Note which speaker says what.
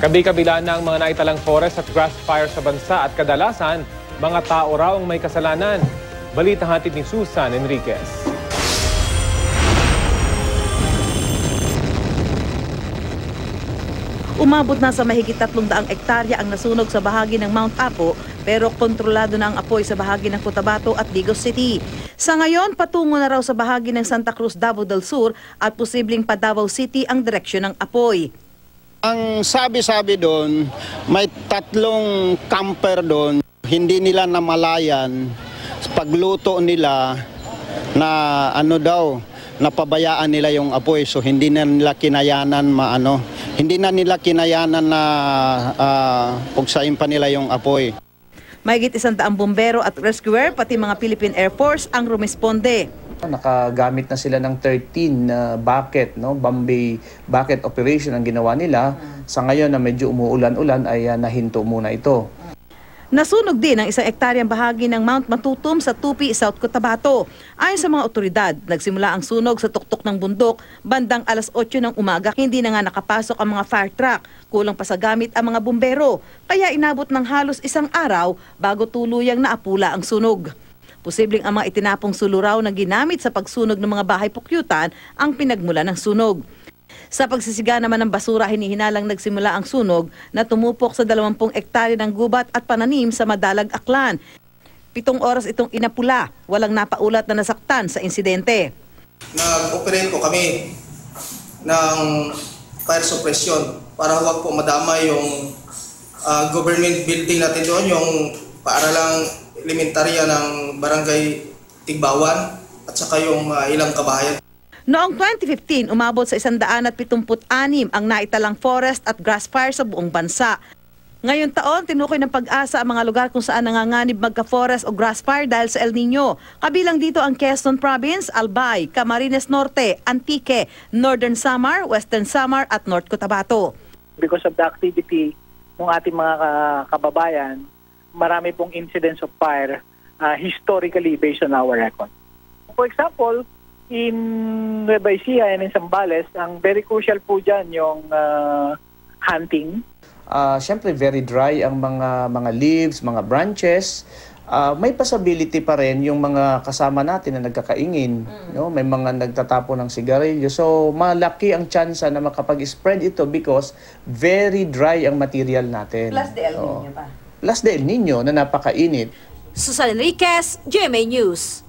Speaker 1: Kabi-kabila na ang mga naitalang forest at grass fire sa bansa at kadalasan, mga tao raw ang may kasalanan. Balita hatid ni Susan Enriquez.
Speaker 2: Umabot na sa mahigit 300 ektarya ang nasunog sa bahagi ng Mount Apo, pero kontrolado na ang apoy sa bahagi ng Cotabato at Digos City. Sa ngayon, patungo na raw sa bahagi ng Santa Cruz, Davao del Sur at posibleng pa Davao City ang direksyon ng apoy.
Speaker 3: Ang sabi-sabi doon, may 3 camper doon, hindi nila namalayan pagluto nila na napabayaan nila yung apoy, so hindi na nila kinayanan hindi na nila kinayanan na pugsain pa nila yung apoy.
Speaker 2: Mahigit 100 bombero at rescuer pati mga Philippine Air Force ang rumisponde.
Speaker 4: Nakagamit na sila ng 13 bucket, Bombay bucket operation ang ginawa nila. Sa ngayon na medyo umuulan-ulan ay nahinto muna ito.
Speaker 2: Nasunog din ang 1 ektaryang bahagi ng Mount Matutum sa Tupi, South Cotabato. Ayon sa mga otoridad, nagsimula ang sunog sa tuktok ng bundok bandang alas 8 ng umaga. Hindi na nga nakapasok ang mga fire truck. Kulang pa sa gamit ang mga bumbero. Kaya inabot ng halos 1 araw bago tuluyang naapula ang sunog. Posibleng ang mga itinapong suluraw na ginamit sa pagsunog ng mga bahay pukyutan ang pinagmula ng sunog. Sa pagsisiga naman ng basura, hinihinalang nagsimula ang sunog na tumupok sa 20 ektarya ng gubat at pananim sa Madalag, Aklan. 7 oras itong inapula, walang napaulat na nasaktan sa insidente.
Speaker 5: Nag-operate po kami ng fire suppression para huwag po madama yung government building natin doon, yung paaralang elementarya ng Barangay Tigbawan at saka yung ilang kabahayan.
Speaker 2: Noong 2015, umabot sa 176 ang naitalang forest at grass fire sa buong bansa. Ngayon taon, tinukoy ng Pag-asa ang mga lugar kung saan nanganganib magka-forest o grass fire dahil sa El Nino. Kabilang dito ang Quezon Province, Albay, Camarines Norte, Antique, Northern Samar, Western Samar at North Cotabato.
Speaker 6: Because of the activity ng ating mga kababayan, marami pong incidents of fire historically based on our record. For example, in Nueva Ecija and in Zambales, ang very crucial po dyan yung hunting.
Speaker 4: Siyempre very dry ang mga leaves, mga branches. May possibility pa rin yung mga kasama natin na nagkakaingin. May mga nagtatapo ng sigarilyo. So malaki ang tsansa na makapag-spread ito because very dry ang material natin.
Speaker 2: Plus the El Nino pa.
Speaker 4: Plus the El Nino na napakainit.
Speaker 7: Susan Enriquez, GMA News.